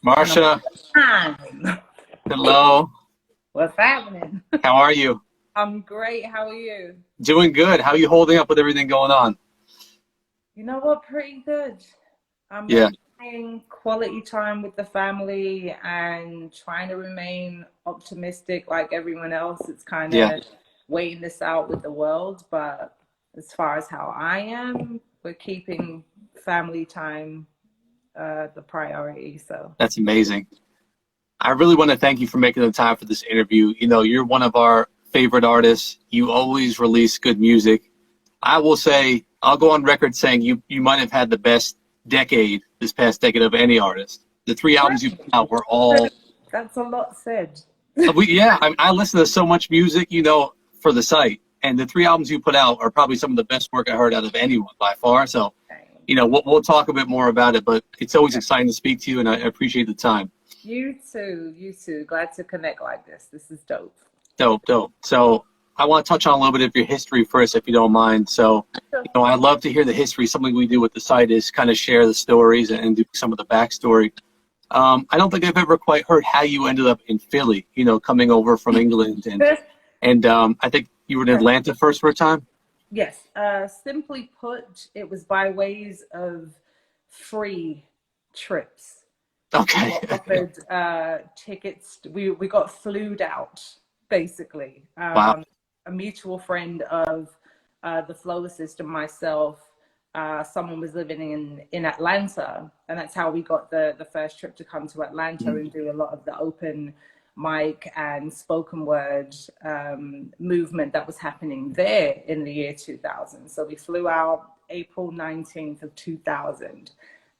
And I'm Marsha, fine. hello. What's happening? How are you? I'm great. How are you? Doing good. How are you holding up with everything going on? You know what? Pretty good. I'm Yeah, enjoying quality time with the family and trying to remain optimistic like everyone else. It's kind yeah, of waiting this out with the world. But as far as how I am, we're keeping family time the priority. So that's amazing. I really want to thank you for making the time for this interview. You know, you're one of our favorite artists. You always release good music. I will say, I'll go on record saying you might have had the best decade, this past decade, of any artist. The three albums you put out were all, that's a lot said. yeah, I listen to so much music, you know, for the site. And the three albums you put out are probably some of the best work I heard out of anyone by far. So, you know, we'll talk a bit more about it, but it's always exciting to speak to you, and I appreciate the time. You too, you too. Glad to connect like this. This is dope. Dope, dope. So I want to touch on a little bit of your history first, if you don't mind. So, Sure. you know, I love to hear the history. Something we do with the site is kind of share the stories and do some of the backstory. I don't think I've ever quite heard how you ended up in Philly, you know, coming over from England. And I think you were in Atlanta first for a time. Yes. Simply put, it was by ways of free trips. We Okay. were offered tickets. We got flued out, basically. Wow. A mutual friend of the Flow System, myself, someone was living in Atlanta, and that's how we got the first trip to come to Atlanta and do a lot of the open mic and spoken word movement that was happening there in the year 2000. So we flew out April 19th of 2000.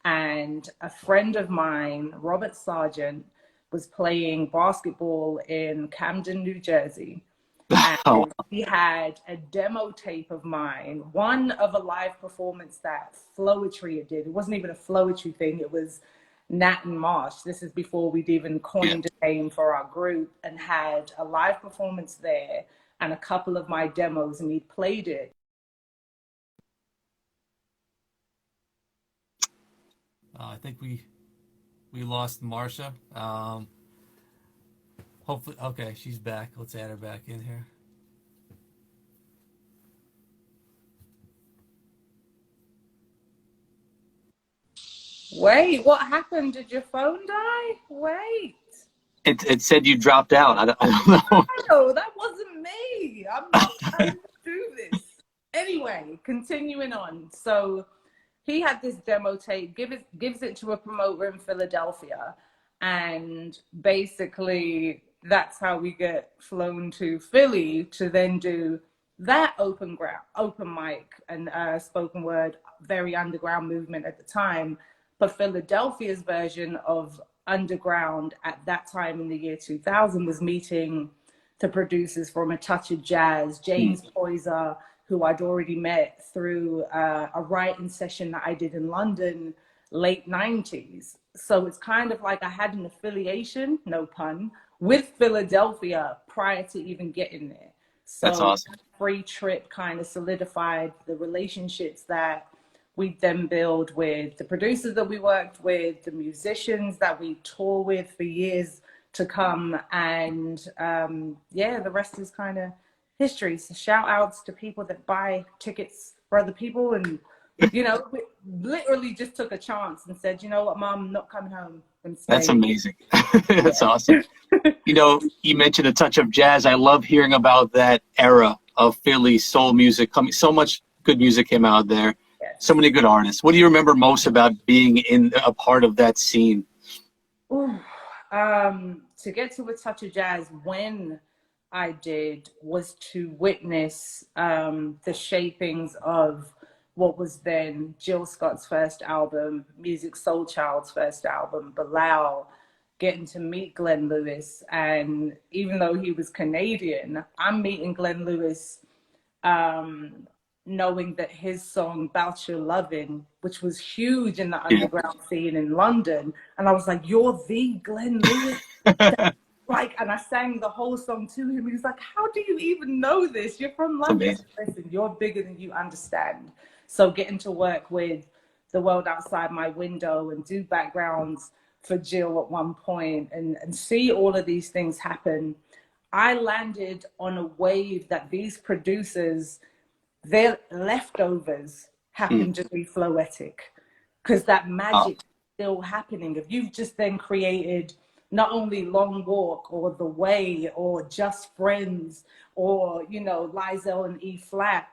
And a friend of mine, Robert Sargent, was playing basketball in Camden, New Jersey. Oh, And he had a demo tape of mine, one of a live performance that Flowetry did. It wasn't even a Flowetry thing, it was Nat and Marsh. This is before we'd even yeah. coined a name for our group, and had a live performance there and a couple of my demos, and he played it. I think we lost Marsha. Hopefully, okay, she's back. Let's add her back in here. Wait, what happened? Did your phone die? Wait. It said you dropped out. I don't know. No, that wasn't me. I'm not trying to do this. Anyway, continuing on. So he had this demo tape, gives it to a promoter in Philadelphia, and basically that's how we get flown to Philly to then do that open mic and spoken word, very underground movement at the time. But Philadelphia's version of underground at that time in the year 2000 was meeting the producers from A Touch of Jazz, James Poyser, who I'd already met through a writing session that I did in London, late 90s. So it's kind of like I had an affiliation, no pun, with Philadelphia prior to even getting there. That's So awesome. free trip kind of solidified the relationships that we then build with the producers that we worked with, the musicians that we tour with for years to come. And yeah, the rest is kind of history. So shout outs to people that buy tickets for other people. And, you know, we literally just took a chance and said, you know what, Mom, I'm not coming home. I'm That's staying. amazing. That's Yeah. awesome. You know, you mentioned A Touch of Jazz. I love hearing about that era of Philly soul music. Coming, so much good music came out there. Yes. So many good artists. What do you remember most about being in a part of that scene? Ooh, to get to A Touch of Jazz when I did was to witness the shapings of what was then Jill Scott's first album, Music Soul Child's first album, Bilal, getting to meet Glenn Lewis. And even though he was Canadian, I'm meeting Glenn Lewis knowing that his song "Bout Your Lovin'," which was huge in the Yeah. underground scene in London, and I was like, "You're the Glenn Lewis." Like, and I sang the whole song to him. He was like, "How do you even know this? You're from London." Amazing. Listen, you're bigger than you understand. So getting to work with the world outside my window and do backgrounds for Jill at one point, and see all of these things happen. I landed on a wave that these producers, their leftovers happen to be floetic, because that magic is still happening. If you've just then created not only Long Walk or The Way or Just Friends or, you know, Lizelle and E flat,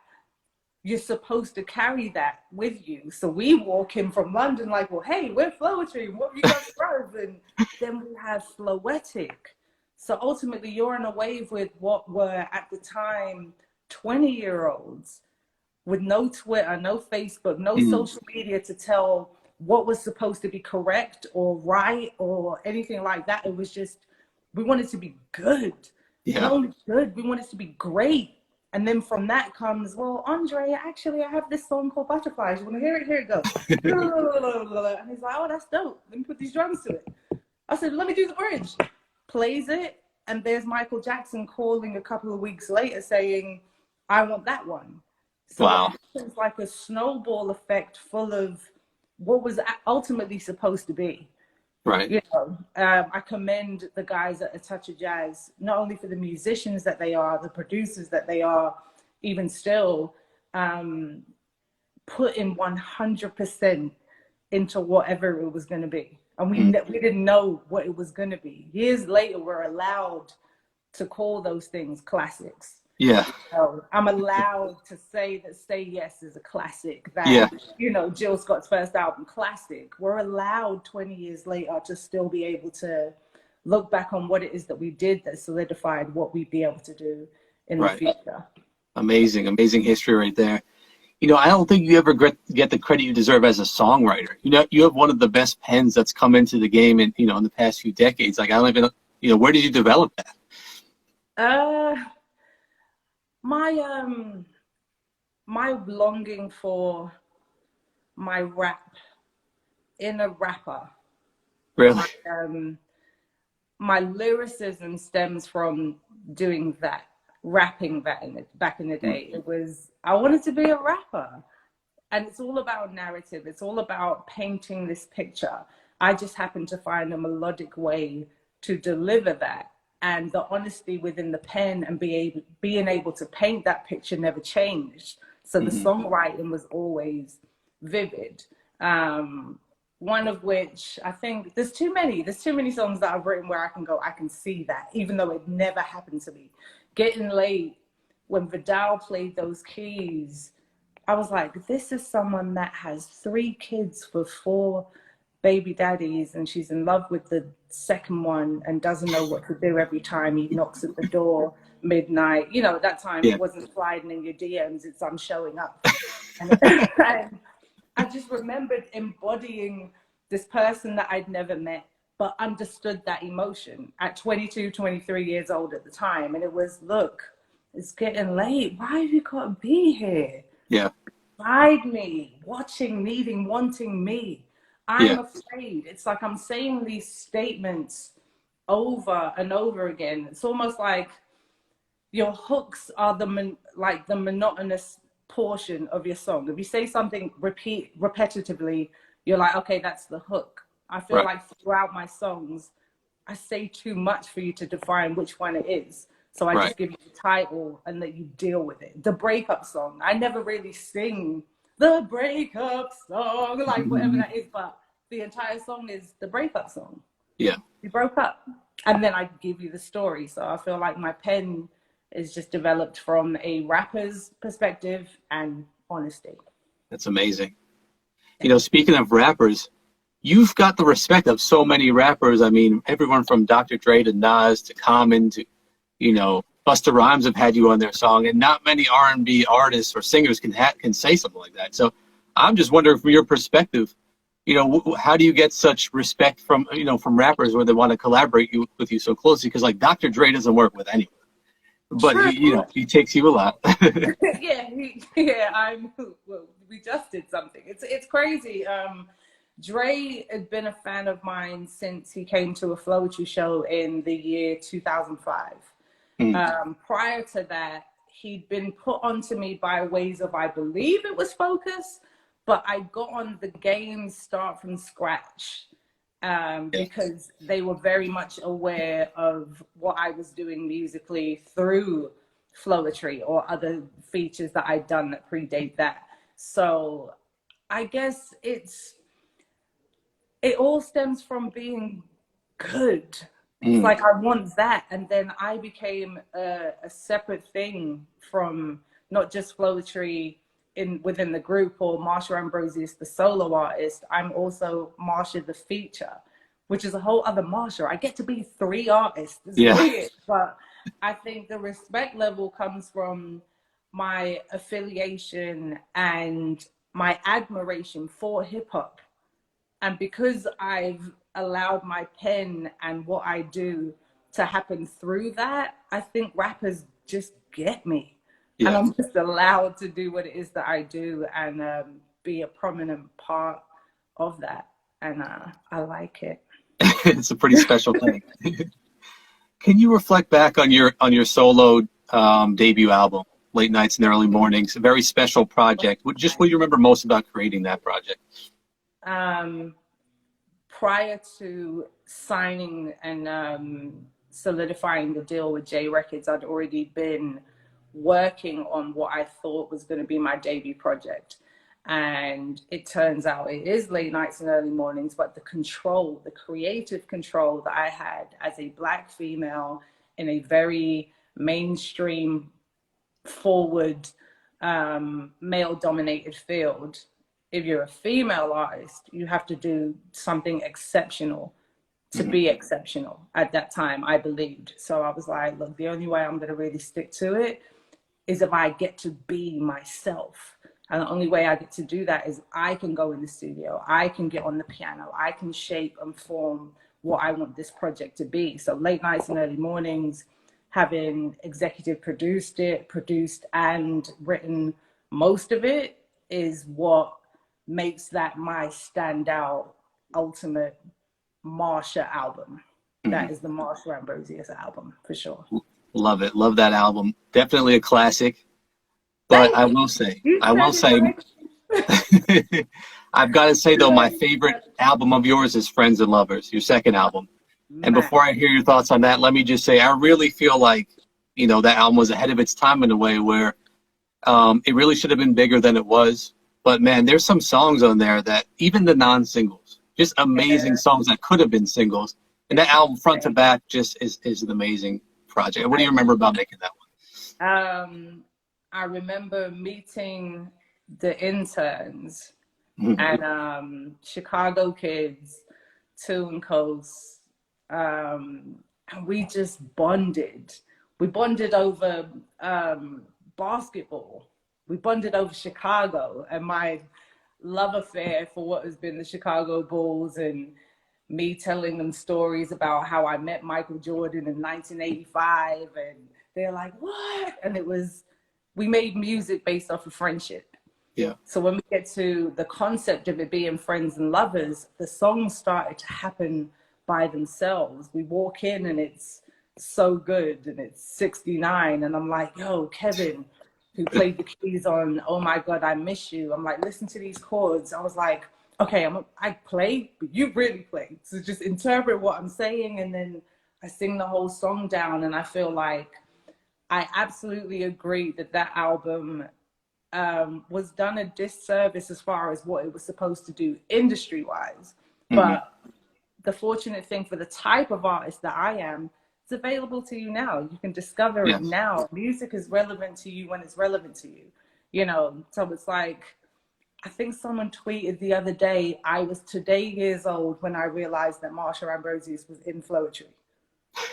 you're supposed to carry that with you. So we walk in from London like, well, hey, we're Floetry, what have you got to prove? And then we have Floetic. So ultimately you're in a wave with what were at the time 20-year-olds with no Twitter, no Facebook, no social media to tell what was supposed to be correct or right or anything like that. It was just, we wanted to be good. Yeah. Not only good, we wanted to be great. And then from that comes, well, Andre, actually, I have this song called Butterflies. You want to hear it? Here it goes. And he's like, oh, that's dope. Let me put these drums to it. I said, let me do the bridge. Plays it. And there's Michael Jackson calling a couple of weeks later saying, I want that one. So wow. It's like a snowball effect full of what was ultimately supposed to be. Right. You know, I commend the guys at A Touch of Jazz, not only for the musicians that they are, the producers that they are, even still, putting 100% into whatever it was going to be. And we didn't know what it was going to be. Years later, we're allowed to call those things classics. Yeah. So I'm allowed to say that Say Yes is a classic, that, you know, Jill Scott's first album, classic. We're allowed 20 years later to still be able to look back on what it is that we did that solidified what we'd be able to do in the future. Amazing, amazing history right there. You know, I don't think you ever get the credit you deserve as a songwriter. You know, you have one of the best pens that's come into the game in, you know, in the past few decades. Like, I don't even, you know, where did you develop that? My longing for my rap, inner rapper. Really? My lyricism stems from doing that, rapping back in the day. It was, I wanted to be a rapper. And it's all about narrative. It's all about painting this picture. I just happened to find a melodic way to deliver that. And the honesty within the pen and being able to paint that picture never changed. So the songwriting was always vivid. One of which, I think, there's too many songs that I've written where I can see that, even though it never happened to me. Getting Late, when Vidal played those keys, I was like, this is someone that has 3 kids for 4 baby daddies, and she's in love with the second one and doesn't know what to do every time he knocks at the door midnight. You know, at that time, it wasn't sliding in your DMs, it's I'm showing up. And I just remembered embodying this person that I'd never met, but understood that emotion at 22, 23 years old at the time. And it was, look, it's getting late. Why have you got to be here? Yeah. Guide me, watching, needing, wanting me. I'm afraid. It's like I'm saying these statements over and over again. It's almost like your hooks are the monotonous portion of your song. If you say something repetitively, you're like, okay, that's the hook. I feel like throughout my songs, I say too much for you to define which one it is. So I just give you the title and let you deal with it. The breakup song, I never really sing the breakup song, like whatever that is, but the entire song is the breakup song. Yeah. You broke up. And then I give you the story. So I feel like my pen is just developed from a rapper's perspective and honesty. That's amazing. You know, speaking of rappers, you've got the respect of so many rappers. I mean, everyone from Dr. Dre to Nas to Common to, you know, Busta Rhymes have had you on their song, and not many R&B artists or singers can say something like that. So I'm just wondering, from your perspective, you know, how do you get such respect from, you know, from rappers where they want to collaborate with you so closely? Because like Dr. Dre doesn't work with anyone, but he, you know, he takes you a lot. We just did something. It's crazy. Dre had been a fan of mine since he came to a Floetry show in the year 2005. Prior to that, he'd been put onto me by ways of, I believe it was Focus, but I got on the game Start From Scratch because they were very much aware of what I was doing musically through Flowetry or other features that I'd done that predate that. So I guess it all stems from being good. It's like I want that, and then I became a separate thing from not just Flowetry within the group or Marsha Ambrosius, the solo artist. I'm also Marsha the feature, which is a whole other Marsha. I get to be 3 artists. It's weird, but I think the respect level comes from my affiliation and my admiration for hip hop. And because I've allowed my pen and what I do to happen through that, I think rappers just get me. And I'm just allowed to do what it is that I do and be a prominent part of that. And I like it. It's a pretty special thing. Can you reflect back on your solo debut album, Late Nights and Early Mornings, a very special project? What do you remember most about creating that project? Prior to signing and solidifying the deal with J Records, I'd already been working on what I thought was going to be my debut project. And it turns out it is Late Nights and Early Mornings, but the creative control that I had as a Black female in a very mainstream, forward, male-dominated field. If you're a female artist, you have to do something exceptional to be exceptional at that time, I believed. So I was like, look, the only way I'm going to really stick to it is if I get to be myself. And the only way I get to do that is I can go in the studio, I can get on the piano, I can shape and form what I want this project to be. So Late Nights and Early Mornings, having executive produced and written most of it, is what makes that my standout ultimate Marsha album. That is the Marsha Ambrosius album for sure. Love it. Love that album. Definitely a classic. But I will say, I've got to say though, my favorite album of yours is Friends and Lovers, your second album. And before I hear your thoughts on that, let me just say, I really feel like, that album was ahead of its time in a way where it really should have been bigger than it was. But man, there's some songs on there that even the non-singles, just amazing songs that could have been singles. And that album front to back just is an amazing project. What do you remember about making that one? I remember meeting the interns and Chicago kids, Tune Coast, and we just bonded. We bonded over basketball. We bonded over Chicago and my love affair for what has been the Chicago Bulls, and me telling them stories about how I met Michael Jordan in 1985. And they're like, what? And we made music based off of friendship. Yeah. So when we get to the concept of it being Friends and Lovers, the songs started to happen by themselves. We walk in and it's so good and it's 69. And I'm like, yo, Kevin, who played the keys on Oh My God, I Miss You. I'm like, listen to these chords. I was like, okay, I play, but you really play. So just interpret what I'm saying. And then I sing the whole song down. And I feel like I absolutely agree that album was done a disservice as far as what it was supposed to do industry-wise. But the fortunate thing for the type of artist that I am, it's available to you now. You can discover it now. Music is relevant to you when it's relevant to you, So it's like, I think someone tweeted the other day, I was today years old when I realized that Marsha Ambrosius was in Flowetry.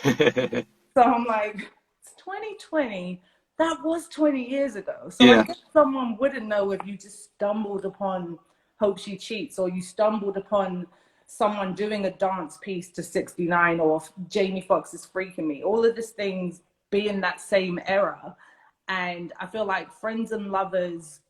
So I'm like, it's 2020. That was 20 years ago. So I guess someone wouldn't know if you just stumbled upon Hope She Cheats, or you stumbled upon someone doing a dance piece to 69, or Jamie Foxx is Freaking Me. All of these things be in that same era. And I feel like Friends and Lovers,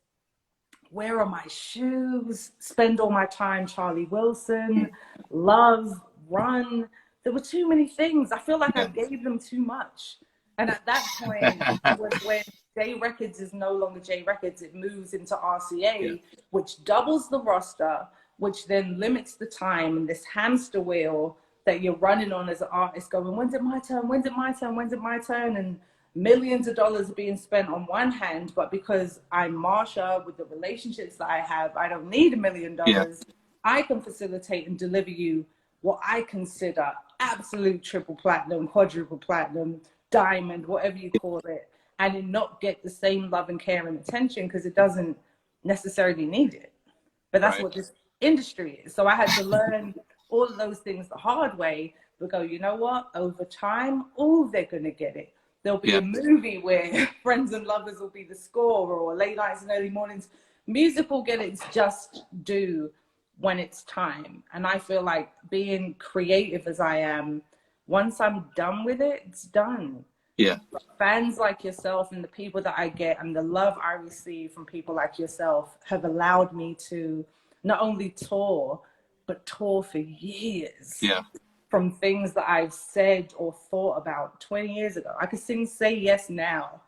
Where Are My Shoes, Spend All My Time, Charlie Wilson, Love, Run. There were too many things. I feel like I gave them too much. And at that point was when J Records is no longer J Records. It moves into RCA, which doubles the roster, which then limits the time and this hamster wheel that you're running on as an artist, going, when's it my turn? When's it my turn? When's it my turn? And millions of dollars are being spent on one hand, but because I'm Marsha, with the relationships that I have, I don't need $1 million. I can facilitate and deliver you what I consider absolute triple platinum, quadruple platinum, diamond, whatever you call it, and it not get the same love and care and attention because it doesn't necessarily need it. But that's what this industry is. So I had to learn all of those things the hard way, but go, you know what? Over time, they're going to get it. There'll be a movie where Friends and Lovers will be the score, or Late Nights and Early Mornings. Music will get its just due when it's time. And I feel like being creative as I am, once I'm done with it, it's done. Yeah. But fans like yourself and the people that I get and the love I receive from people like yourself have allowed me to not only tour, but tour for years. Yeah. From things that I've said or thought about 20 years ago. I could sing Say Yes now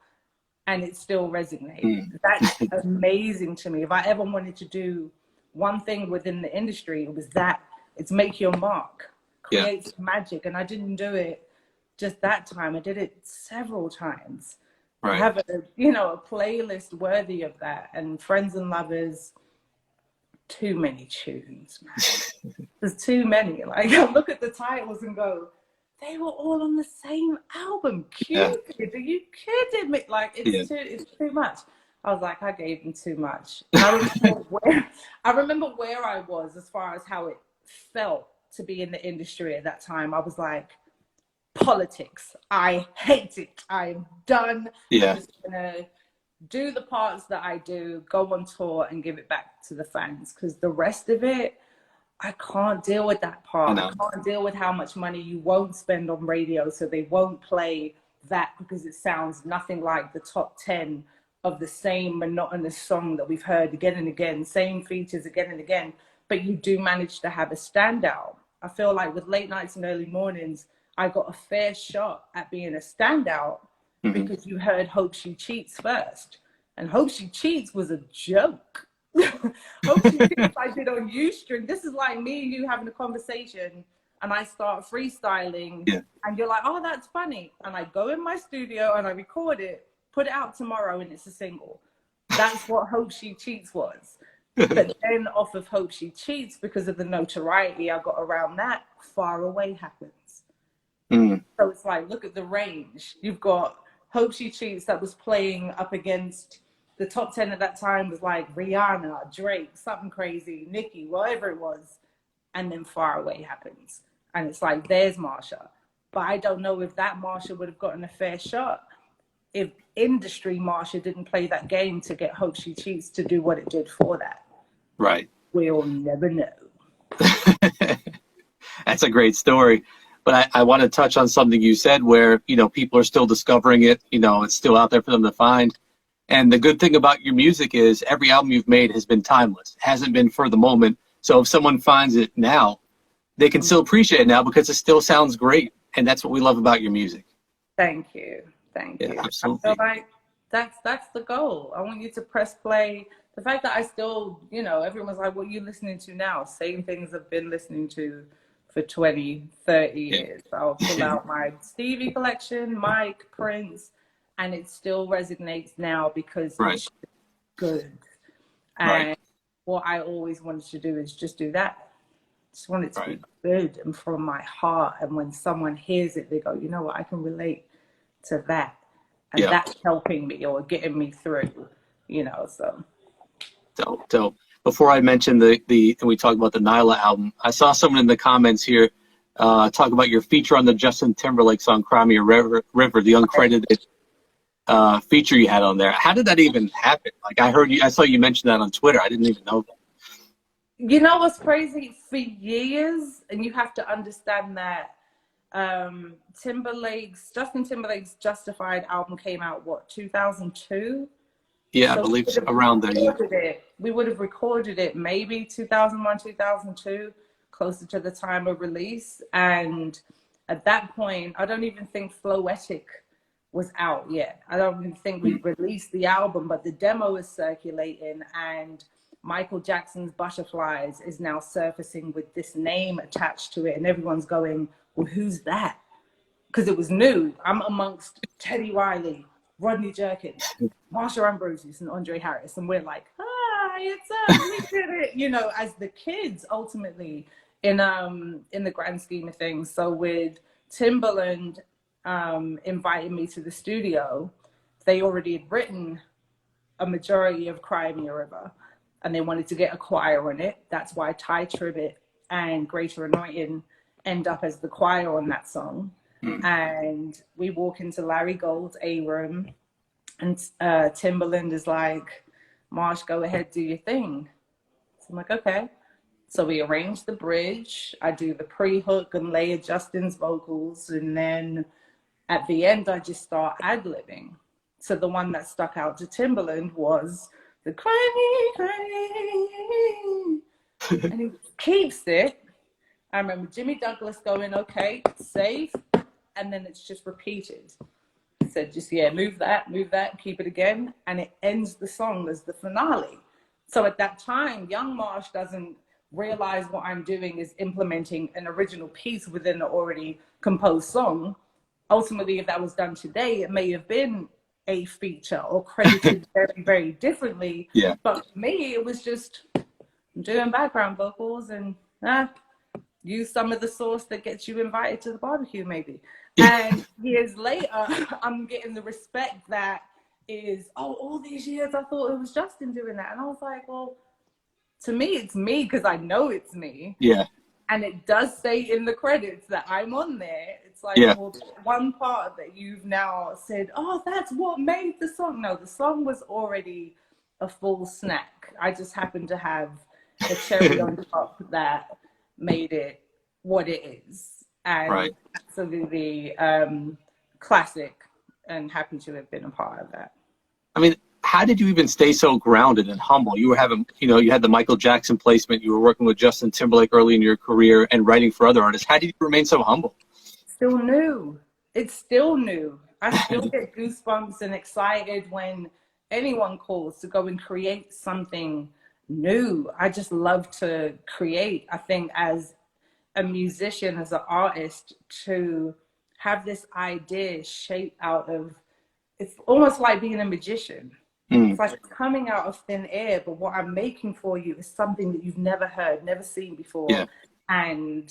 and it still resonates. That's amazing to me. If I ever wanted to do one thing within the industry, it was that. It's make your mark, create some magic. And I didn't do it just that time. I did it several times. I have a playlist worthy of that. And Friends and Lovers, too many tunes, man. There's too many. Like, I look at the titles and go, they were all on the same album. Cupid, are you kidding me? Like, it's too much. I was like, I gave them too much. And I remember where I was as far as how it felt to be in the industry at that time. I was like, politics, I hate it. I'm done. I'm just gonna do the parts that I do, go on tour and give it back to the fans, because the rest of it, I can't deal with that part. I can't deal with how much money you won't spend on radio, so they won't play that because it sounds nothing like the top 10 of the same monotonous song that we've heard again and again, same features again and again, but you do manage to have a standout. I feel like with Late Nights and Early Mornings, I got a fair shot at being a standout because you heard Hope She Cheats first. And Hope She Cheats was a joke. Hope She Cheats I did on Ustream. This is like me and you having a conversation and I start freestyling and you're like, oh, that's funny. And I go in my studio and I record it, put it out tomorrow and it's a single. That's what Hope She Cheats was. But then off of Hope She Cheats, because of the notoriety I got around that, Far Away happens. So it's like, look at the range. You've got Hope She Cheats that was playing up against the top 10 at that time was like Rihanna, Drake, something crazy, Nicki, whatever it was. And then Far Away happens. And it's like, there's Marsha. But I don't know if that Marsha would have gotten a fair shot if industry Marsha didn't play that game to get Hope She Cheats to do what it did for that. Right. We'll never know. That's a great story. But I want to touch on something you said where, people are still discovering it. It's still out there for them to find. And the good thing about your music is every album you've made has been timeless. It hasn't been for the moment. So if someone finds it now, they can still appreciate it now because it still sounds great. And that's what we love about your music. Thank you. Thank you. Absolutely. I feel like that's the goal. I want you to press play. The fact that I still, everyone's like, what are you listening to now? Same things I've been listening to for 20, 30 years. I'll pull out my Stevie collection, Mike, Prince, and it still resonates now because it's good. And what I always wanted to do is just do that. Just want it to be good and from my heart. And when someone hears it, they go, you know what, I can relate to that. And that's helping me or getting me through, so. Dope. Before I mention and we talk about the Nyla album, I saw someone in the comments here talk about your feature on the Justin Timberlake song Cry Me a River, the uncredited feature you had on there. How did that even happen? Like I saw you mention that on Twitter. I didn't even know that. You know what's crazy? For years, and you have to understand that Justin Timberlake's Justified album came out, 2002? Yeah, so I believe around there. We would have recorded it maybe 2001, 2002, closer to the time of release. And at that point, I don't even think Floetic was out yet. I don't even think we released the album, but the demo is circulating. And Michael Jackson's Butterflies is now surfacing with this name attached to it, and everyone's going, well, who's that? Because it was new. I'm amongst Teddy Riley, Rodney Jerkins, Marsha Ambrosius, and Andre Harris, and we're like, hi, it's us, we did it, you know, as the kids ultimately in the grand scheme of things. So with Timbaland inviting me to the studio, they already had written a majority of Cry Me a River, and they wanted to get a choir on it. That's why Ty Tribbett and Greater Anointing end up as the choir on that song. And we walk into Larry Gold's A room, and Timbaland is like, Marsh, go ahead, do your thing. So I'm like, okay. So we arrange the bridge. I do the pre-hook and layer Justin's vocals. And then at the end, I just start ad-libbing. So the one that stuck out to Timbaland was the cry me, and he keeps it. I remember Jimmy Douglas going, okay, safe. And then it's just repeated. He said, just, yeah, move that, keep it again. And it ends the song as the finale. So at that time, young Marsh doesn't realize what I'm doing is implementing an original piece within an already composed song. Ultimately, if that was done today, it may have been a feature or credited very, very differently. Yeah. But for me, it was just doing background vocals and use some of the sauce that gets you invited to the barbecue, maybe. And years later, I'm getting the respect that is, oh, all these years I thought it was Justin doing that. And I was like, well, to me, it's me because I know it's me. Yeah. And it does say in the credits that I'm on there. It's like, well, one part that you've now said, oh, that's what made the song. No, the song was already a full snack. I just happened to have a cherry on top that made it what it is. And absolutely classic, and happy to have been a part of that. I mean, how did you even stay so grounded and humble? You were having, you know, you had the Michael Jackson placement, you were working with Justin Timberlake early in your career and writing for other artists. How did you remain so humble? Still new. It's still new. I still get goosebumps and excited when anyone calls to go and create something new. I just love to create. I think as a musician, as an artist, to have this idea shaped out of, it's almost like being a magician. It's like it's coming out of thin air, but what I'm making for you is something that you've never heard, never seen before. Yeah. And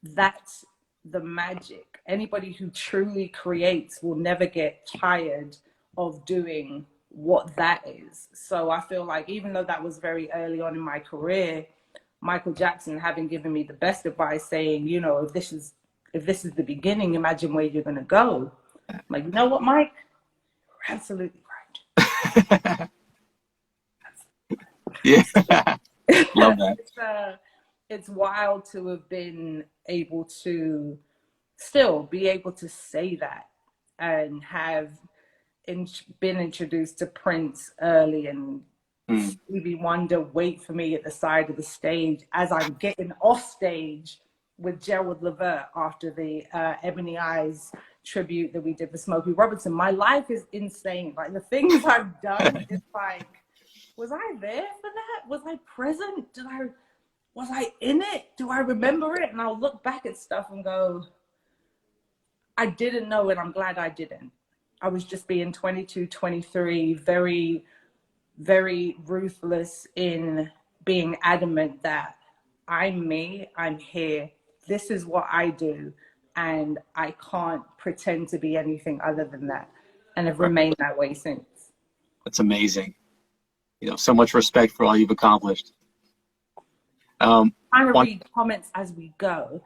that's the magic. Anybody who truly creates will never get tired of doing what that is. So I feel like even though that was very early on in my career, Michael Jackson having given me the best advice, saying, you know, if this is the beginning, imagine where you're going to go. I'm like, you know what, Mike? You're absolutely right. Yeah. Love that. It's wild to have been able to still be able to say that and have been introduced to Prince early and Stevie Wonder wait for me at the side of the stage as I'm getting off stage with Gerald Levert after the Ebony Eyes tribute that we did for Smokey Robinson. My life is insane. Like the things I've done, it's like, was I there for that? Was I present? Was I in it? Do I remember it? And I'll look back at stuff and go, I didn't know, and I'm glad I didn't. I was just being 22, 23, very, very ruthless in being adamant that I'm me, I'm here, this is what I do, and I can't pretend to be anything other than that. And I've remained that way since. That's amazing. You know, so much respect for all you've accomplished. Trying to read comments as we go.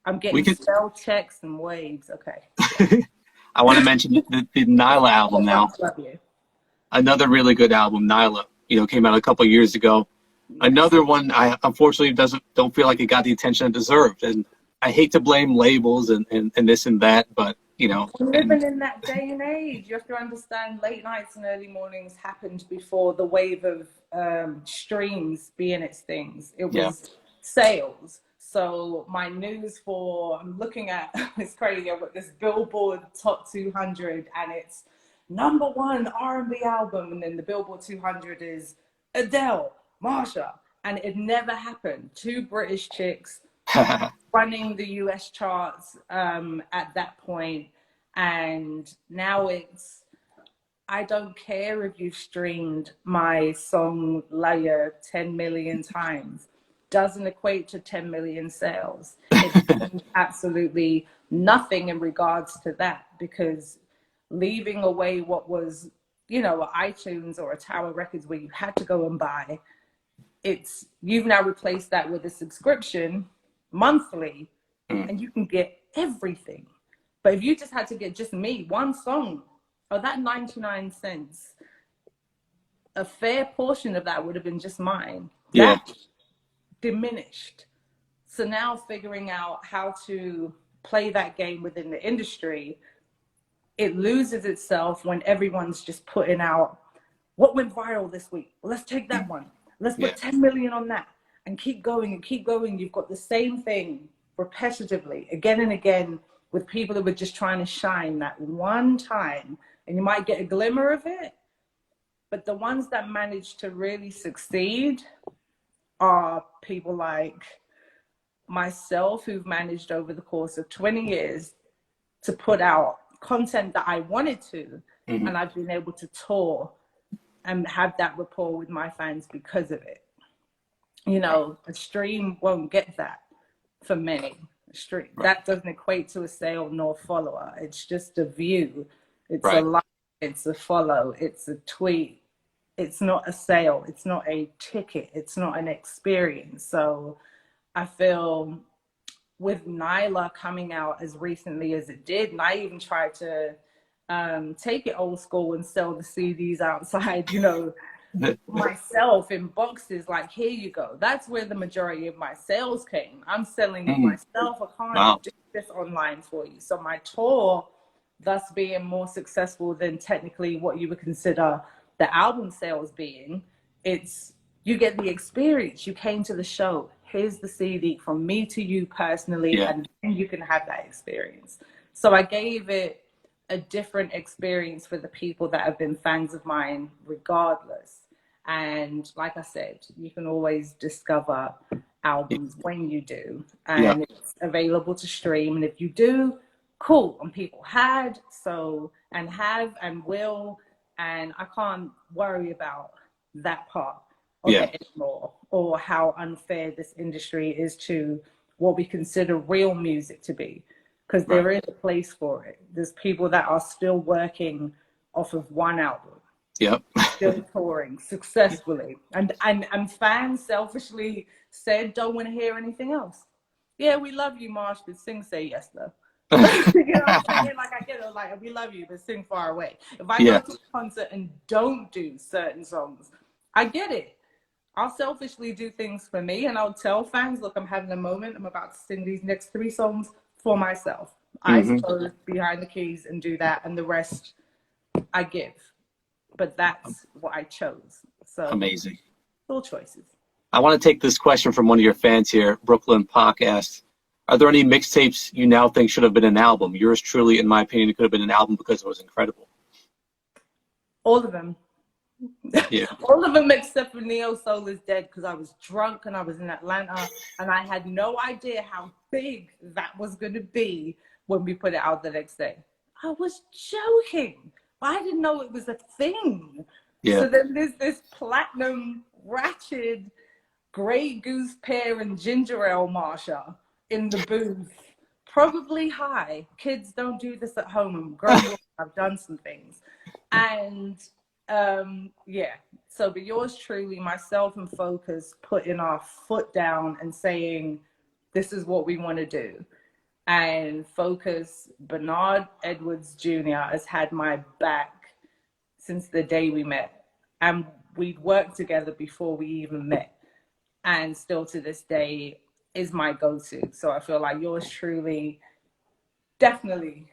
I'm getting spell checks and waves. Okay. I want to mention the Nyla album now. Love you. Another really good album, Nyla, you know, came out a couple of years ago. Another one I unfortunately don't feel like it got the attention it deserved. And I hate to blame labels and this and that, but you know. We're living in that day and age. You have to understand late nights and early mornings happened before the wave of streams being its things. It was sales. So my news I'm looking at, it's crazy, I've got this Billboard Top 200 and it's #1 R&B album. And then the Billboard 200 is Adele, Marsha, and it never happened. Two British chicks running the US charts at that point. And now it's, I don't care if you've streamed my song Layer 10 million times. Doesn't equate to 10 million sales. It's absolutely nothing in regards to that, because leaving away what was, you know, iTunes or a Tower Records where you had to go and buy, it's, you've now replaced that with a subscription monthly, and you can get everything. But if you just had to get just me, one song, oh, that 99 cents, a fair portion of that would have been just mine. Yeah. That diminished. So now figuring out how to play that game within the industry, it loses itself when everyone's just putting out what went viral this week. Well, let's take that one. Let's put 10 million on that and keep going and keep going. You've got the same thing repetitively again and again with people who were just trying to shine that one time, and you might get a glimmer of it, but the ones that manage to really succeed are people like myself, who've managed over the course of 20 years to put out content that I wanted to, and I've been able to tour and have that rapport with my fans because of it. You know, a stream won't get that for many. Stream that doesn't equate to a sale nor follower. It's just a view. It's a like, it's a follow, it's a tweet. It's not a sale. It's not a ticket. It's not an experience. So I feel with Nyla coming out as recently as it did, and I even tried to take it old school and sell the CDs outside, you know, myself in boxes, like, here you go. That's where the majority of my sales came. I'm selling it myself. I can't do this online for you. So my tour, thus being more successful than technically what you would consider the album sales being, it's, you get the experience. You came to the show. Here's the CD from me to you personally, and then you can have that experience. So I gave it a different experience for the people that have been fans of mine regardless. And like I said, you can always discover albums when you do, and it's available to stream. And if you do, cool. And people had, so, and have and will, and I can't worry about that part of it anymore, or how unfair this industry is to what we consider real music to be, because there is a place for it. There's people that are still working off of one album, still touring successfully, and fans selfishly said don't want to hear anything else. Yeah, we love you, Marsh, but sing Say Yes though. You know what I'm saying? Like, I get it, like, we love you, but sing Far Away. If I go to a concert and don't do certain songs, I get it. I'll selfishly do things for me, and I'll tell fans, look, I'm having a moment. I'm about to sing these next 3 songs for myself. Eyes closed, behind the keys, and do that, and the rest I give. But that's what I chose. So amazing. Full choices. I want to take this question from one of your fans here. Brooklyn Pock asked, are there any mixtapes you now think should have been an album? Yours truly, in my opinion, it could have been an album because it was incredible. All of them. Yeah. All of them except for Neo Soul is Dead, because I was drunk and I was in Atlanta and I had no idea how big that was going to be when we put it out the next day. I was joking. I didn't know it was a thing. So then there's this platinum ratchet Grey Goose pear and ginger ale Marsha in the booth, probably high. Kids don't do this at home. I'm grown up. I've done some things. And so, but yours truly, myself and Focus, putting our foot down and saying, this is what we want to do. And Focus, Bernard Edwards Jr. has had my back since the day we met. And we'd worked together before we even met. And still to this day is my go-to. So I feel like yours truly, definitely,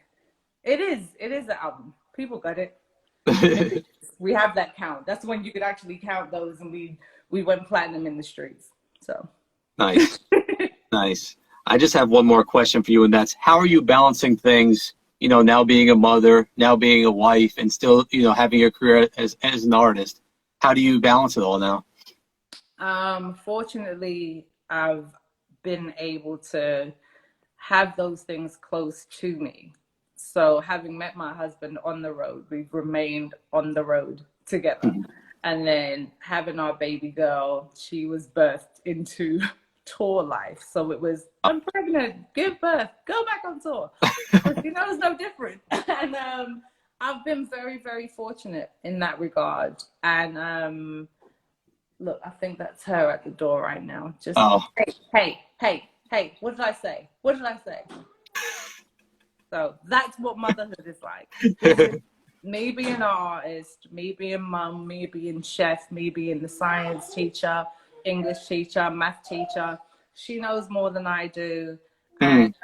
it is an album. People got it. We have that count. That's when you could actually count those, and we went platinum in the streets. So nice. Nice. I just have one more question for you, and that's, how are you balancing things, you know, now being a mother, now being a wife, and still, you know, having your career as an artist? How do you balance it all now? Fortunately, I've been able to have those things close to me. So having met my husband on the road, we've remained on the road together. And then having our baby girl, she was birthed into tour life. So it was, I'm pregnant, give birth, go back on tour. But you know, it's no different. And I've been very, very fortunate in that regard. And look, I think that's her at the door right now. Just, hey, what did I say? What did I say? So that's what motherhood is like. This is me being an artist, me being mum, me being chef, me being the science teacher, English teacher, math teacher. She knows more than I do. And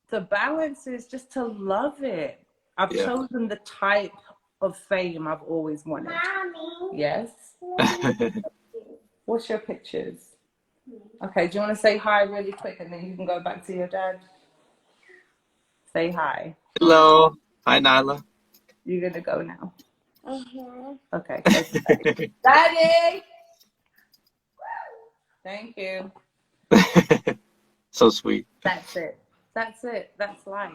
the balance is just to love it. I've chosen the type of fame I've always wanted. Mommy. Yes? What's your pictures? Okay, do you want to say hi really quick and then you can go back to your dad? Say hi. Hello. Hi, Nyla. You're going to go now. Okay. Daddy! Thank you. So sweet. That's it. That's life.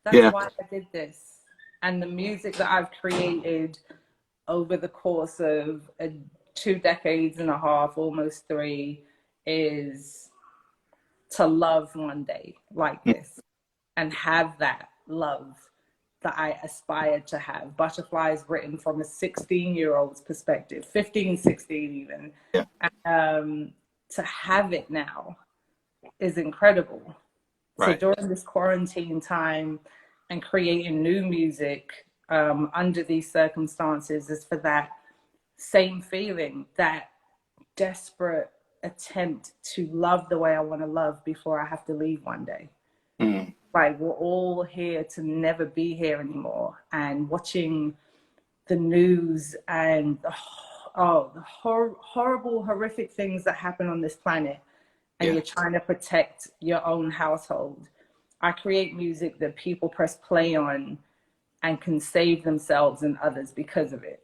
That's why I did this. And the music that I've created over the course of 2 decades and a half, almost 3, is to love one day like this and have that love that I aspired to have. Butterflies written from a 16-year-old's perspective, 15, 16 even. Yeah. To have it now is incredible. Right. So during this quarantine time and creating new music under these circumstances is for that same feeling, that desperate attempt to love the way I want to love before I have to leave one day. Like, we're all here to never be here anymore. And watching the news and the horrible, horrific things that happen on this planet, and you're trying to protect your own household. I create music that people press play on and can save themselves and others because of it.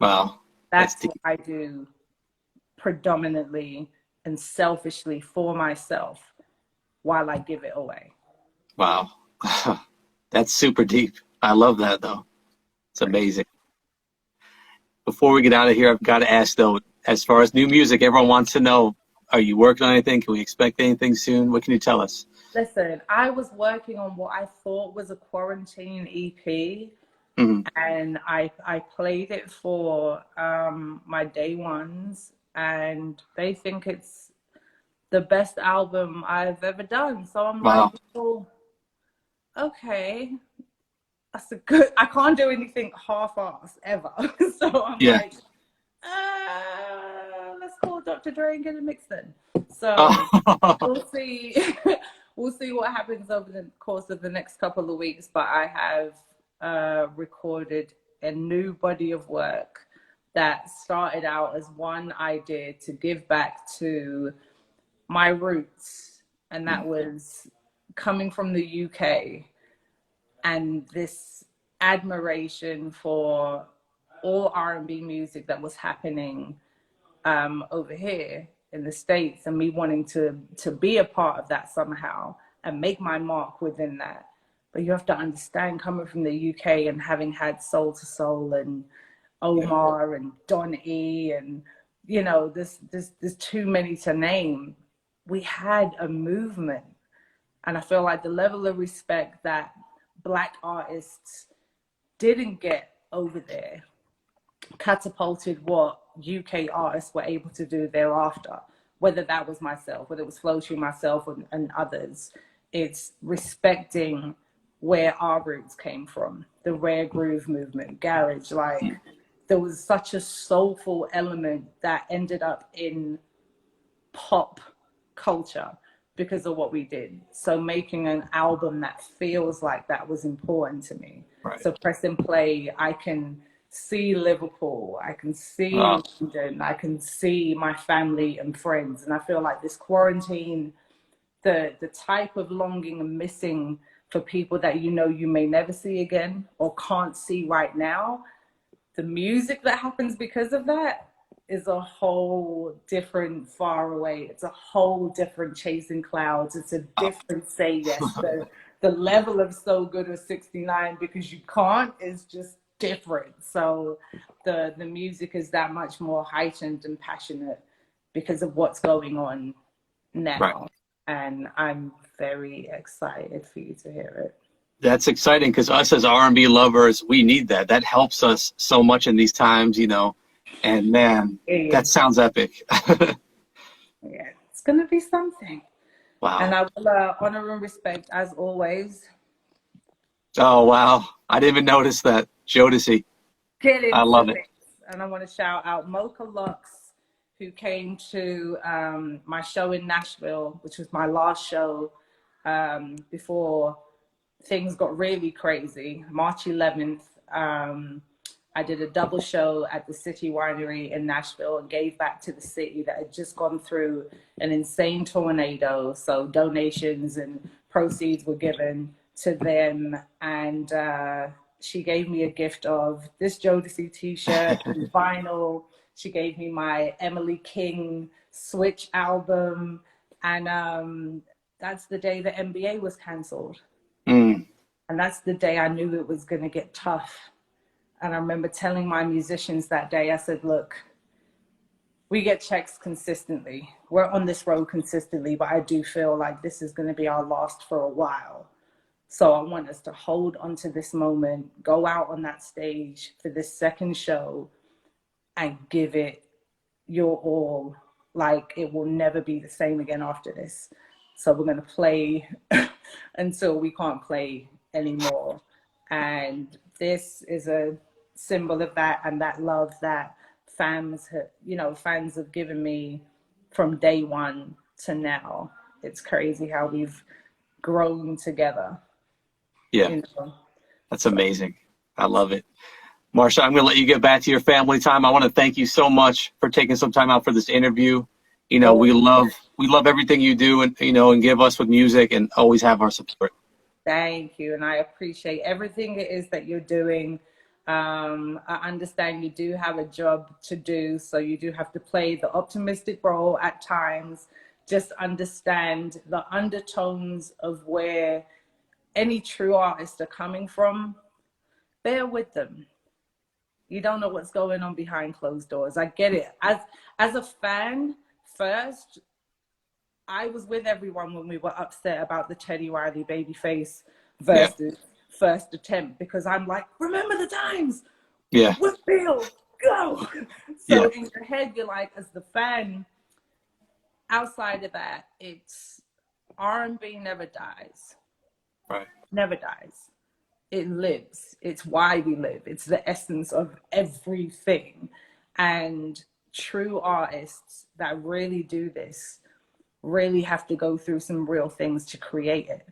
Wow. That's what I do predominantly and selfishly for myself while I give it away. Wow. That's super deep. I love that, though. It's amazing. Before we get out of here, I've got to ask, though, as far as new music, everyone wants to know, are you working on anything? Can we expect anything soon? What can you tell us? Listen, I was working on what I thought was a quarantine EP. And I played it for my day ones, and they think it's the best album I've ever done. So I'm like, oh, okay, that's a good. I can't do anything half-ass ever. So I'm like, let's call Dr. Dre and get it mixed then. So we'll see. We'll see what happens over the course of the next couple of weeks. But I have recorded a new body of work that started out as one idea to give back to my roots, and that was coming from the UK and this admiration for all R&B music that was happening over here in the States, and me wanting to be a part of that somehow and make my mark within that. But you have to understand, coming from the UK and having had Soul to Soul and Omar and Don E and, you know, there's too many to name. We had a movement. And I feel like the level of respect that Black artists didn't get over there catapulted what UK artists were able to do thereafter, whether that was myself, whether it was Flow Through myself and others. It's respecting where our roots came from, the rare groove movement, garage. Like, there was such a soulful element that ended up in pop culture because of what we did. So making an album that feels like that was important to me. Right. So press and play, I can see Liverpool, I can see London, I can see my family and friends. And I feel like this quarantine, the type of longing and missing for people that you know you may never see again or can't see right now, the music that happens because of that is a whole different Far Away. It's a whole different Chasing Clouds. It's a different Say Yes. The level of So Good or 69 Because You Can't is just different. So the music is that much more heightened and passionate because of what's going on now. Right. And I'm very excited for you to hear it. That's exciting because us as R&B lovers, we need that. That helps us so much in these times, you know. And man, that sounds epic. Yeah, it's going to be something. Wow. And I will honor and respect, as always. Oh, wow. I didn't even notice that. Jodeci. Get into I love it. And I want to shout out Mocha Lux, who came to my show in Nashville, which was my last show before things got really crazy. March 11th, I did a double show at the City Winery in Nashville and gave back to the city that had just gone through an insane tornado. So donations and proceeds were given to them. And she gave me a gift of this Jodeci t-shirt and vinyl. She gave me my Emily King Switch album. And that's the day the NBA was canceled. And that's the day I knew it was going to get tough. And I remember telling my musicians that day, I said, look, we get checks consistently. We're on this road consistently, but I do feel like this is going to be our last for a while. So I want us to hold onto this moment, go out on that stage for this second show and give it your all. Like it will never be the same again after this. So we're going to play until we can't play anymore. And this is a symbol of that, and that love that fans have given me from day one to now. It's crazy how we've grown together. Yeah, you know? That's amazing. I love it. Marsha, I'm going to let you get back to your family time. I want to thank you so much for taking some time out for this interview. You know, we love everything you do, and and give us with music, and always have our support. Thank you, and I appreciate everything it is that you're doing. I understand you do have a job to do, so you do have to play the optimistic role at times. Just understand the undertones of where any true artists are coming from. Bear with them. You don't know what's going on behind closed doors. I get it. As a fan, first, I was with everyone when we were upset about the Teddy Riley Babyface versus First Attempt, because I'm like, remember the times. Yeah. Whitfield, go. So in your head, you're like, as the fan, outside of that, it's R&B never dies. Right. Never dies. It lives. It's why we live. It's the essence of everything. And true artists that really do this really have to go through some real things to create it.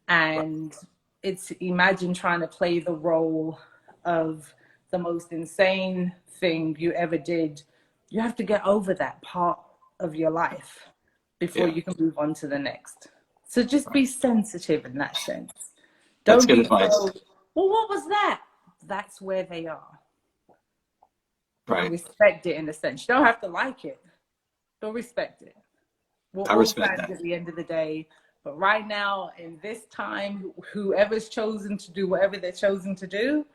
And it's, imagine trying to play the role of the most insane thing you ever did. You have to get over that part of your life before you can move on to the next. So just be sensitive in that sense. That's good advice. Well, what was that? That's where they are. Right. And respect it in a sense. You don't have to like it, but respect it. We're I respect all fans that. at the end of the day. But right now, in this time, whoever's chosen to do whatever they're chosen to do,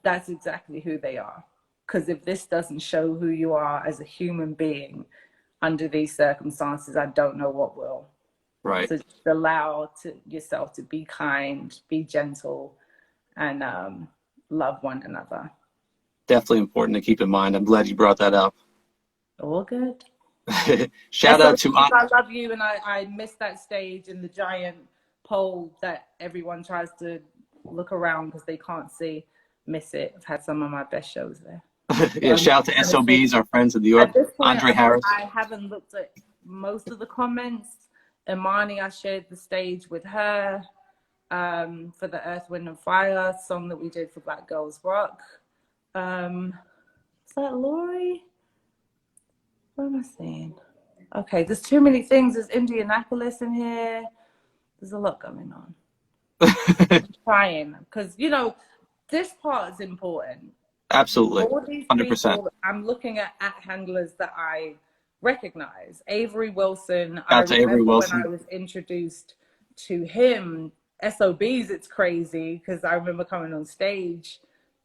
that's exactly who they are. Because if this doesn't show who you are as a human being under these circumstances, I don't know what will. Right. So just allow yourself to be kind, be gentle, and love one another. Definitely important to keep in mind. I'm glad you brought that up. All good. Shout out to I love you, and I miss that stage in the giant pole that everyone tries to look around because they can't see. Miss it. I've had some of my best shows there. Shout out to SOBs, our friends in New York. At this point, Andre Harris. I haven't looked at most of the comments. Imani, I shared the stage with her for the Earth, Wind and Fire song that we did for Black Girls Rock. Is that Lori? What am I saying? Okay, there's too many things. There's Indianapolis in here. There's a lot going on. I'm trying, because, this part is important. Absolutely. All these 100%. people, I'm looking at handlers that I recognize. Avery Wilson, I Out to Avery remember when I Wilson. was introduced to him, SOBs, it's crazy because I remember coming on stage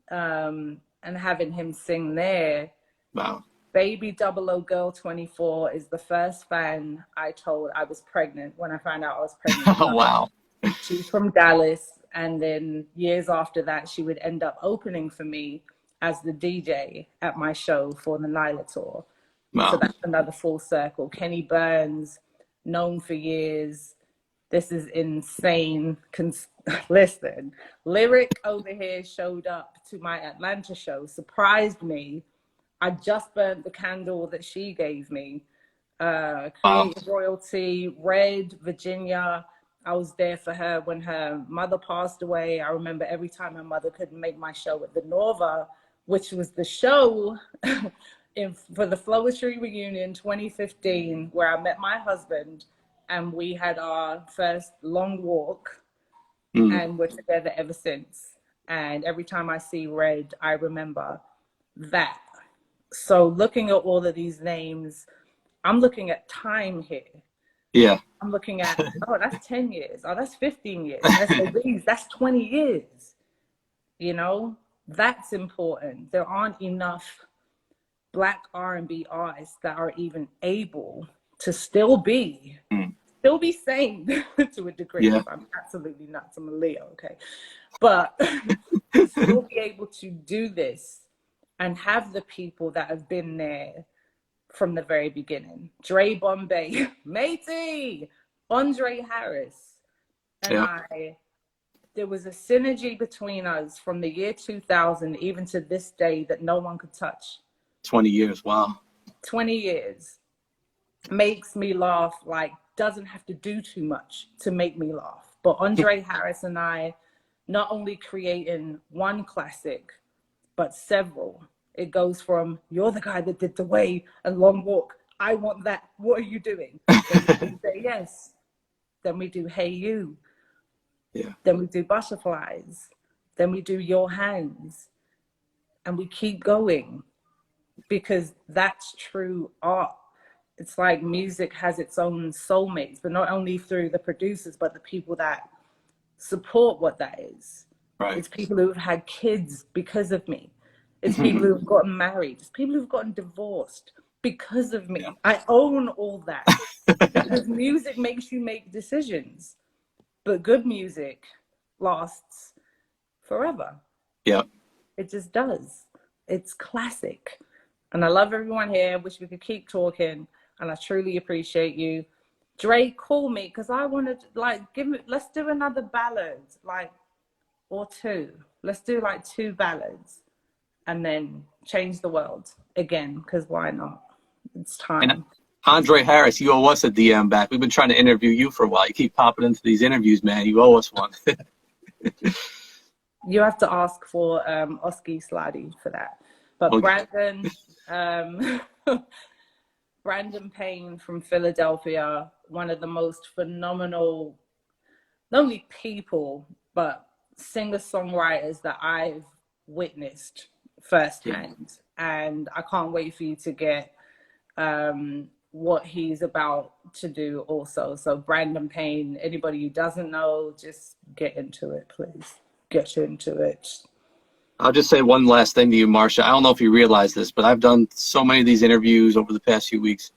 and having him sing there. Wow. Baby Double O Girl 24 is the first fan I told I was pregnant when I found out I was pregnant. Wow. She's from Dallas. And then years after that, she would end up opening for me as the DJ at my show for the Nyla tour. Wow. So that's another full circle. Kenny Burns, known for years. This is insane. Listen, Lyric over here showed up to my Atlanta show, surprised me. I just burnt the candle that she gave me. Creative Royalty, Red, Virginia. I was there for her when her mother passed away. I remember every time her mother couldn't make my show at the Nova, which was the show for the Flowetry reunion 2015, where I met my husband and we had our first long walk and we're together ever since. And every time I see Red, I remember that. So looking at all of these names, I'm looking at time here. Yeah. I'm looking at, oh, that's 10 years. Oh, that's 15 years. That's 20 years. You know, that's important. There aren't enough Black R&B artists that are even able to still be sane to a degree. Yeah. I'm absolutely nuts. I'm a Leo, okay? But to still be able to do this and have the people that have been there from the very beginning. Dre Bombay, Matey, Andre Harris, and there was a synergy between us from the year 2000 even to this day that no one could touch. 20 years, wow. 20 years makes me laugh, like doesn't have to do too much to make me laugh. But Andre Harris and I not only creating one classic, but several. It goes from, you're the guy that did The Way and Long Walk. I want that. What are you doing? Then we say yes. Then we do Hey You. Yeah. Then we do Butterflies. Then we do Your Hands. And we keep going because that's true art. It's like music has its own soulmates, but not only through the producers, but the people that support what that is. Right. It's people who have had kids because of me. It's people who've gotten married. It's people who've gotten divorced because of me. Yeah. I own all that because music makes you make decisions, but good music lasts forever. Yeah. It just does. It's classic. And I love everyone here. Wish we could keep talking. And I truly appreciate you. Dre, call me because I want to let's do another ballad, or two. Let's do 2 ballads. And then change the world again, because why not? It's time. And Andre Harris, you owe us a DM back. We've been trying to interview you for a while. You keep popping into these interviews, man. You owe us one. You have to ask for Oski Sladi for that. But okay. Brandon Payne from Philadelphia, one of the most phenomenal, not only people, but singer-songwriters that I've witnessed firsthand. And I can't wait for you to get what he's about to do also. So Brandon Payne, anybody who doesn't know, just get into it, please. Get into it. I'll just say one last thing to you, Marsha. I don't know if you realize this, but I've done so many of these interviews over the past few weeks,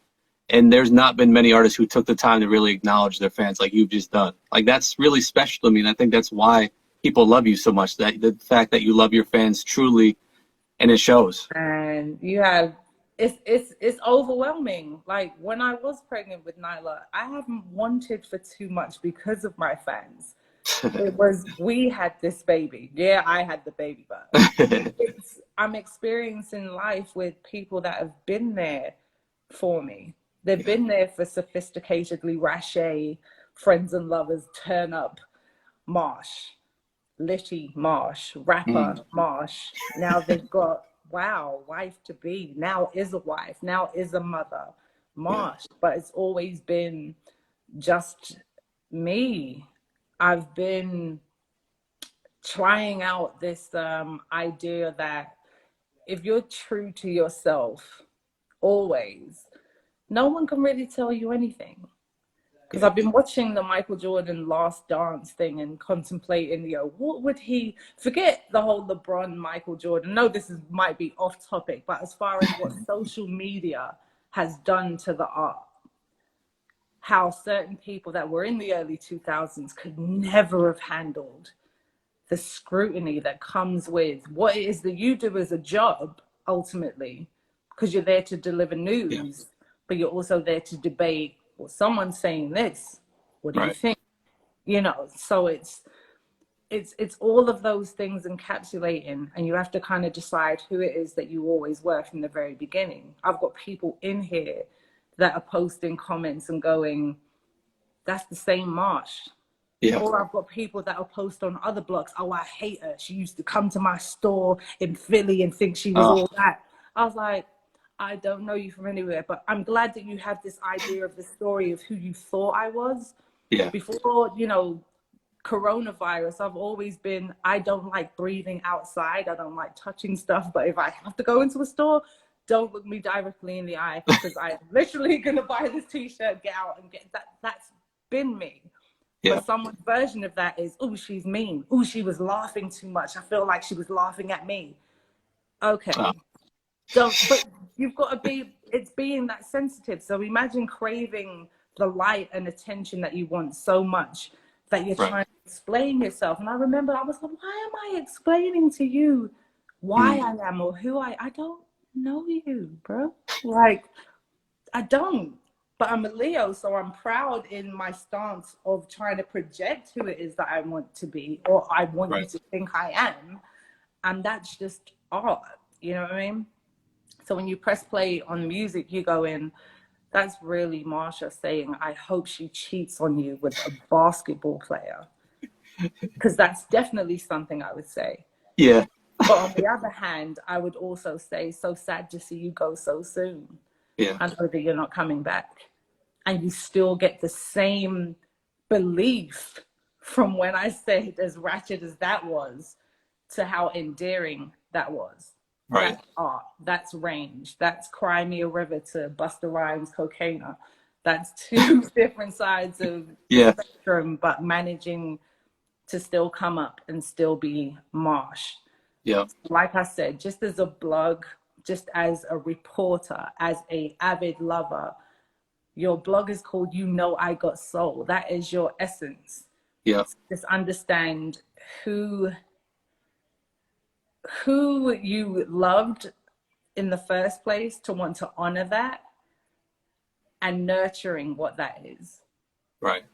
and there's not been many artists who took the time to really acknowledge their fans like you've just done. That's really special to me, and I think that's why people love you so much, that the fact that you love your fans truly, and it shows. And you have, it's overwhelming. When I was pregnant with Nyla, I haven't wanted for too much because of my fans. It was, we had this baby. Yeah, I had the baby, but I'm experiencing life with people that have been there for me. They've been there for sophisticatedly rache friends and lovers, turn up Marsh, Litty Marsh, rapper Marsh. Now they've got, wow, wife to be. Now is a wife. Now is a mother, Marsh. But it's always been just me. I've been trying out this idea that if you're true to yourself always, no one can really tell you anything. Because I've been watching the Michael Jordan Last Dance thing and contemplating, what would he, forget the whole LeBron, Michael Jordan. No, might be off topic, but as far as what social media has done to the art, how certain people that were in the early 2000s could never have handled the scrutiny that comes with what it is that you do as a job, ultimately, because you're there to deliver news, but you're also there to debate, well, someone's saying this, what do you think? So it's all of those things encapsulating, and you have to kind of decide who it is that you always were from the very beginning. I've got people in here that are posting comments and going, that's the same Marsh. Yeah. Or I've got people that will post on other blogs, oh, I hate her. She used to come to my store in Philly and think she was all that. I was like, I don't know you from anywhere, but I'm glad that you have this idea of the story of who you thought I was. Yeah. Before, coronavirus, I've always been, I don't like breathing outside. I don't like touching stuff. But if I have to go into a store, don't look me directly in the eye, because I'm literally going to buy this t-shirt, get out and get that. That's been me. Yeah. But someone's version of that is, oh, she's mean. Oh, she was laughing too much. I feel like she was laughing at me. Okay. But you've got to be, it's being that sensitive. So imagine craving the light and attention that you want so much that you're trying to explain yourself. And I remember I was like, why am I explaining to you why I am or who I don't know you, bro. Like, I don't. But I'm a Leo, so I'm proud in my stance of trying to project who it is that I want to be, or I want you to think I am. And that's just art, you know what I mean? So when you press play on music, you go in, that's really Marsha saying, I hope she cheats on you with a basketball player. Because that's definitely something I would say. Yeah. But on the other hand, I would also say, so sad to see you go so soon. Yeah. I know that you're not coming back. And you still get the same belief from when I said, as ratchet as that was, to how endearing that was. Right. That's art. That's range. That's Cry Me a River to Busta Rhymes' Cocaina. That's two different sides of the spectrum, but managing to still come up and still be Marsh. Yeah. Like I said, just as a blog, just as a reporter, as a avid lover, your blog is called You Know I Got Soul. That is your essence. Yeah. Just understand who you loved in the first place, to want to honor that, and nurturing what that is. Right.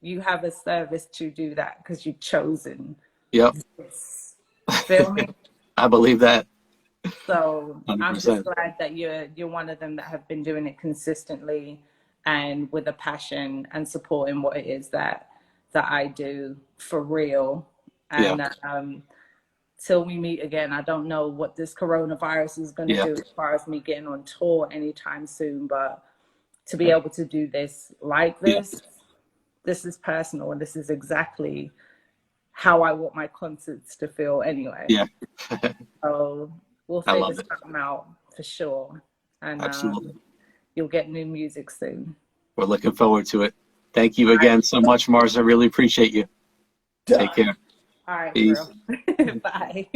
You have a service to do that because you've chosen. Yep. This. Feel me? I believe that. So 100%. I'm just glad that you're one of them that have been doing it consistently and with a passion and supporting what it is that I do for real. And till we meet again, I don't know what this coronavirus is going to do as far as me getting on tour anytime soon, but to be able to do this like this, this is personal, and this is exactly how I want my concerts to feel anyway. Yeah. So we'll figure something out for sure. And absolutely. You'll get new music soon. We're looking forward to it. Thank you again so much, Marsha. I really appreciate you. Take care. All right, Peace. Bye.